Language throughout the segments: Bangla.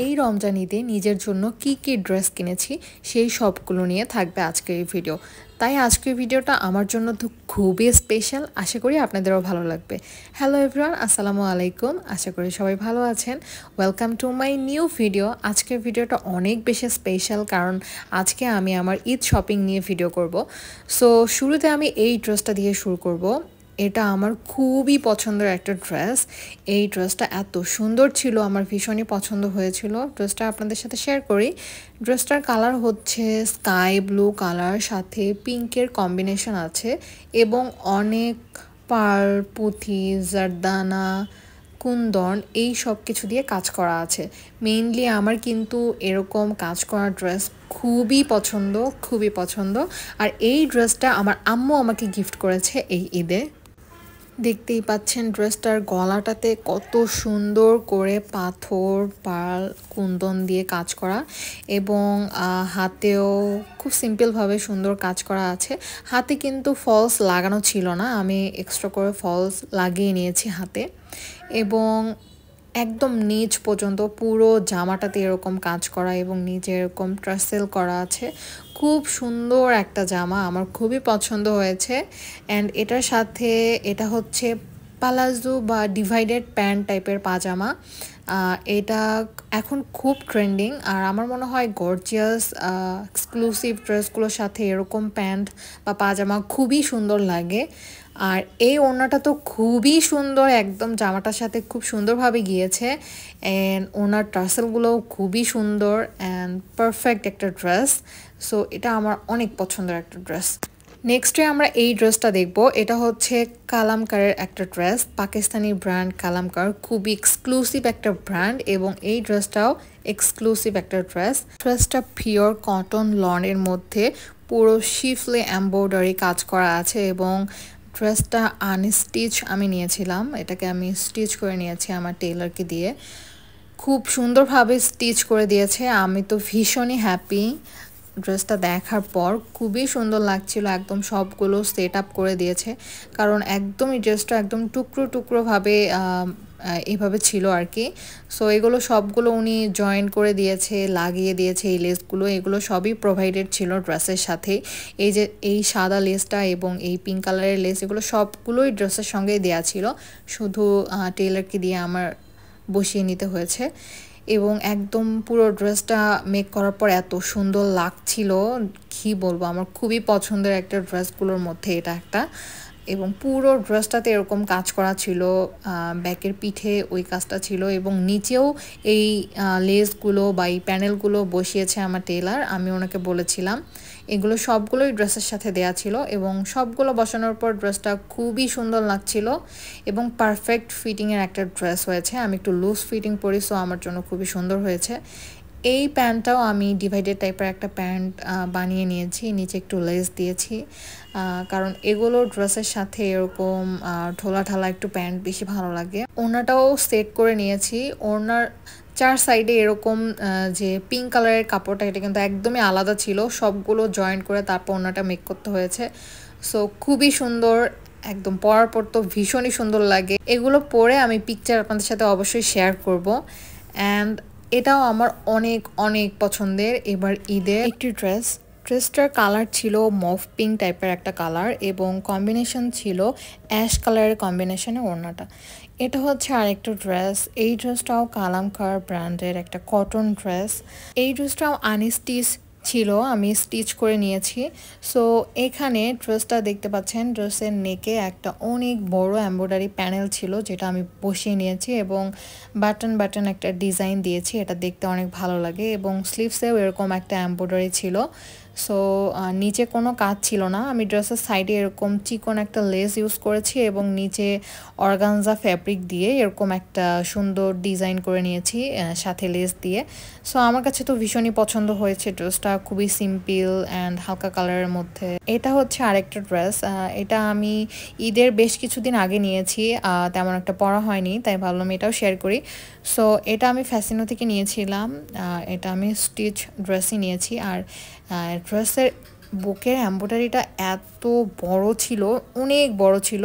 এই রমজান ঈদে নিজের জন্য কি ড্রেস কিনেছি সেই সবগুলো নিয়ে থাকবে আজকের এই ভিডিও। তাই আজকের ভিডিওটা আমার জন্য তো খুবই স্পেশাল, আশা করি আপনাদেরও ভালো লাগবে। হ্যালো এভরিওয়ান, আসসালামু আলাইকুম। আশা করি সবাই ভালো আছেন। Welcome to my new video. আজকের ভিডিওটা অনেক বেশি স্পেশাল কারণ আজকে আমি আমার ঈদ শপিং নিয়ে ভিডিও করব। সো শুরুতে আমি এই ড্রেসটা দিয়ে শুরু করব। এটা আমার খুবই পছন্দের একটা ড্রেস। এই ড্রেসটা এত সুন্দর ছিল, আমার ভীষণই পছন্দ হয়েছিল। ড্রেসটা আপনাদের সাথে শেয়ার করি। ড্রেসটার কালার হচ্ছে স্কাই ব্লু কালার, সাথে পিঙ্কের কম্বিনেশন আছে এবং অনেক পার্ল, পুঁথি, জারদানা, কুন্দন এই সব কিছু দিয়ে কাজ করা আছে। মেইনলি আমার কিন্তু এরকম কাজ করা ড্রেস খুবই পছন্দ, খুবই পছন্দ। আর এই ড্রেসটা আমার আম্মু আমাকে গিফট করেছে এই ঈদে। দেখতেই পাচ্ছেন ড্রেসটার গলাটাতে কত সুন্দর করে পাথর, পার্ল, কুন্দন দিয়ে কাজ করা এবং হাতেও খুব সিম্পলভাবে সুন্দর কাজ করা আছে। হাতে কিন্তু ফলস লাগানো ছিল না, আমি এক্সট্রা করে ফলস লাগিয়ে নিয়েছি হাতে। এবং একদম নিচ পর্যন্ত পুরো জামাটাতে এরকম কাজ করা এবং নিচে এরকম ট্রাসেল করা আছে। খুব সুন্দর একটা জামা, আমার খুবই পছন্দ হয়েছে। অ্যান্ড এটার সাথে এটা হচ্ছে পালাজো বা ডিভাইডেড প্যান্ট টাইপের পাজামা। এটা এখন খুব ট্রেন্ডিং, আর আমার মনে হয় গর্জিয়াস এক্সক্লুসিভ ড্রেসগুলোর সাথে এরকম প্যান্ট বা পাজামা খুবই সুন্দর লাগে। আর এই ওড়নাটা তো খুবই সুন্দর, একদম জামাটার সাথে খুব সুন্দরভাবে গিয়েছে। অ্যান্ড ওনার টার্সেলগুলোও খুবই সুন্দর অ্যান্ড পারফেক্ট একটা ড্রেস। সো এটা আমার অনেক পছন্দের একটা ড্রেস। নেক্সটে আমরা এই ড্রেসটা দেখব। এটা হচ্ছে কালামকারের একটা ড্রেস, পাকিস্তানি ব্র্যান্ড কালামকার, খুবই এক্সক্লুসিভ একটা ব্র্যান্ড এবং এই ড্রেসটাও এক্সক্লুসিভ একটা ড্রেস। ড্রেসটা পিওর কটন লনের মধ্যে পুরো শিফলে এমব্রয়ডারি কাজ করা আছে এবং ড্রেসটা আনস্টিচ আমি নিয়েছিলাম, এটাকে আমি স্টিচ করে নিয়েছি আমার টেইলারকে দিয়ে। খুব সুন্দরভাবে স্টিচ করে দিয়েছে, আমি তো ভীষণই হ্যাপি ড্রেসটা দেখার পর। খুবই সুন্দর লাগছিল, একদম সবগুলো সেট আপ করে দিয়েছে কারণ একদমই ড্রেসটা একদম টুকরো টুকরোভাবে এইভাবে ছিল আর কি। সো এগুলো সবগুলো উনি জয়েন করে দিয়েছে, লাগিয়ে দিয়েছে। এই লেসগুলো এগুলো সবই প্রোভাইডেড ছিল ড্রেসের সাথে। এই যে এই সাদা লেসটা এবং এই পিঙ্ক কালারের লেস এগুলো সবগুলোই ড্রেসের সঙ্গেই দেওয়া ছিল, শুধু টেইলারকে দিয়ে আমার বসিয়ে নিতে হয়েছে। এবং একদম পুরো ড্রেসটা মেক করার পর এত সুন্দর লাগছিল, কি বলবো, আমার খুবই পছন্দের একটা ড্রেসগুলোর মধ্যে এটা একটা। এবং পুরো ড্রেসটাতে এরকম কাজ করা ছিল, ব্যাকের পিঠে ওই কাজটা ছিল এবং নিচেও এই লেসগুলো বা এই প্যানেলগুলো বসিয়েছে আমার টেইলার। আমি ওনাকে বলেছিলাম, এগুলো সবগুলোই ড্রেসের সাথে দেয়া ছিল এবং সবগুলো বসানোর পর ড্রেসটা খুবই সুন্দর লাগছিল এবং পারফেক্ট ফিটিংয়ের একটা ড্রেস হয়েছে। আমি একটু লুজ ফিটিং পরি, সো আমার জন্য খুবই সুন্দর হয়েছে। এই প্যান্টটাও আমি ডিভাইডেড টাইপের একটা প্যান্ট বানিয়ে নিয়েছি, নিচে একটু লেস দিয়েছি কারণ এগুলো ড্রেসের সাথে এরকম ঢোলা ঢালা একটু প্যান্ট বেশি ভালো লাগে। ওড়নাটাও সেট করে নিয়েছি। ওড়নার চার সাইডে এরকম যে পিঙ্ক কালারের কাপড়টা, এটা কিন্তু একদমই আলাদা ছিল, সবগুলো জয়েন্ট করে তারপর ওড়নাটা মেক করতে হয়েছে। সো খুবই সুন্দর, একদম পরার পর তো ভীষণই সুন্দর লাগে। এগুলো পরে আমি পিকচার আপনাদের সাথে অবশ্যই শেয়ার করব। অ্যান্ড এটাও আমার অনেক অনেক পছন্দের এবার ঈদের একটি ড্রেস। ড্রেসটার কালার ছিল মফ পিঙ্ক টাইপের একটা কালার এবং কম্বিনেশন ছিল অ্যাশ কালারের কম্বিনেশনে ওড়নাটা। এটা হচ্ছে আরেকটা ড্রেস। এই ড্রেসটাও কালামকার ব্র্যান্ডের একটা কটন ড্রেস। এই ড্রেসটাও আনস্টিচ ছিল, আমি স্টিচ করে নিয়েছি। সো এখানে ড্রেসটা দেখতে পাচ্ছেন, ড্রেসের নেকে একটা অনেক বড় এমব্রয়ডারি প্যানেল ছিল যেটা আমি বসিয়ে নিয়েছি এবং বাটন বাটন একটা ডিজাইন দিয়েছি, এটা দেখতে অনেক ভালো লাগে। এবং স্লিভসেও এরকম একটা এমব্রয়ডারি ছিল। সো নিচে কোনো কাজ ছিল না, আমি ড্রেসের সাইডে এরকম চিকন একটা লেস ইউজ করেছি এবং নিচে অর্গানজা ফ্যাব্রিক দিয়ে এরকম একটা সুন্দর ডিজাইন করে নিয়েছি সাথে লেস দিয়ে। সো আমার কাছে তো ভীষণই পছন্দ হয়েছে ড্রেসটা, খুবই সিম্পল অ্যান্ড হালকা কালারের মধ্যে। এটা হচ্ছে আরেকটা ড্রেস, এটা আমি ঈদের বেশ কিছুদিন আগে নিয়েছি, তেমন একটা পরা হয়নি, তাই ভাবলাম এটাও শেয়ার করি। সো এটা আমি ফ্যাসিনো থেকে নিয়েছিলাম, এটা আমি স্টিচ ড্রেসই নিয়েছি। আর ড্রেসের বুকের এমব্রয়ডারিটা এত বড় ছিল, অনেক বড় ছিল,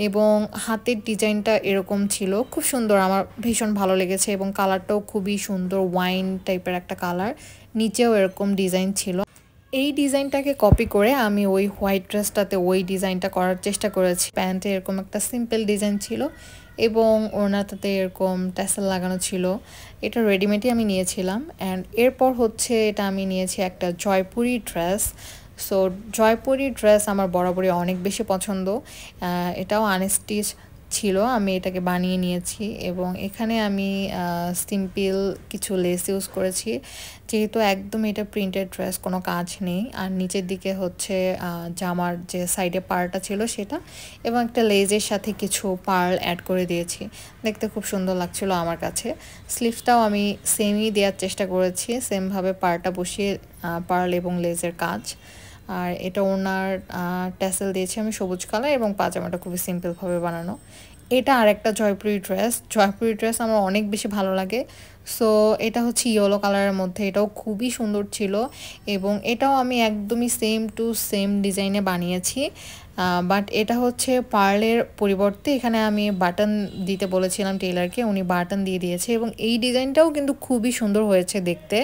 এবং হাতের ডিজাইনটা এরকম ছিল, খুব সুন্দর, আমার ভীষণ ভালো লেগেছে। এবং কালারটাও খুবই সুন্দর, ওয়াইন টাইপের একটা কালার, নিচেও এরকম ডিজাইন ছিল। এই ডিজাইনটাকে কপি করে আমি ওই হোয়াইট ড্রেসটাতে ওই ডিজাইনটা করার চেষ্টা করেছি। প্যান্টে এরকম একটা সিম্পল ডিজাইন ছিল এবং ওড়নাটাতে এরকম ট্যাসেল লাগানো ছিল। এটা রেডিমেডই আমি নিয়েছিলাম। অ্যান্ড এরপর হচ্ছে এটা আমি নিয়েছি একটা Jaipuri dress. So Jaipuri dress আমার বরাবরই অনেক বেশি পছন্দ। এটাও আনস্টিচ ছিল, আমি এটাকে বানিয়ে নিয়েছি এবং এখানে আমি সিম্পল কিছু লেস ইউজ করেছি, যেহেতু একদম এটা প্রিন্টেড ড্রেস, কোনো কাজ নেই। আর নিচের দিকে হচ্ছে জামার যে সাইডে পার্লটা ছিল সেটা, এবং একটা লেজের সাথে কিছু পার্ল অ্যাড করে দিয়েছি, দেখতে খুব সুন্দর লাগছিল আমার কাছে। স্লিভসটাও আমি সেমই দেওয়ার চেষ্টা করেছি, সেমভাবে পার্লটা বসিয়ে পার্ল এবং লেজের কাজ। আর এটা ওনার ট্যাসেল দিয়েছি আমি সবুজ কালার, এবং পাজামাটা খুবই সিম্পলভাবে বানানো। এটা আরেকটা জয়পুরি ড্রেস। জয়পুরি ড্রেস আমার অনেক বেশি ভালো লাগে। সো এটা হচ্ছে ইয়েলো কালারের মধ্যে, এটাও খুবই সুন্দর ছিল, এবং এটাও আমি একদমই সেম টু সেম ডিজাইনে বানিয়েছি। বাট এটা হচ্ছে পার্লের পরিবর্তে এখানে আমি বাটন দিতে বলেছিলাম টেইলারকে, উনি বাটন দিয়ে দিয়েছে, এবং এই ডিজাইনটাও কিন্তু খুবই সুন্দর হয়েছে দেখতে।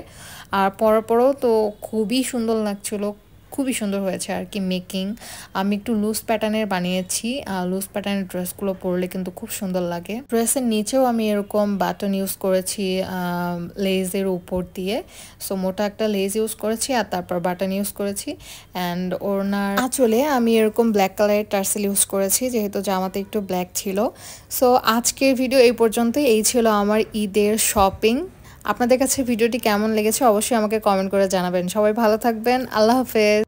আর পরার পরেও তো খুবই সুন্দর লাগছিলো, খুবই সুন্দর হয়েছে আর কি মেকিং। আমি একটু লুজ প্যাটার্নের বানিয়েছি, লুজ প্যাটার্নের ড্রেসগুলো পরলে কিন্তু খুব সুন্দর লাগে। ড্রেসের নিচেও আমি এরকম বাটন ইউজ করেছি লেজের উপর দিয়ে। সো মোটা একটা লেজ ইউজ করেছি আর তারপর বাটন ইউজ করেছি। অ্যান্ড ওড়নার আঁচলে আমি এরকম ব্ল্যাক কালারের টার্সেল ইউজ করেছি, যেহেতু জামাতে একটু ব্ল্যাক ছিল। সো আজকের ভিডিও এই পর্যন্তই। এই ছিল আমার ঈদের শপিং। আপনাদের কাছে ভিডিওটি কেমন লেগেছে অবশ্যই আমাকে কমেন্ট করে জানাবেন। সবাই ভালো থাকবেন, আল্লাহ হাফেজ।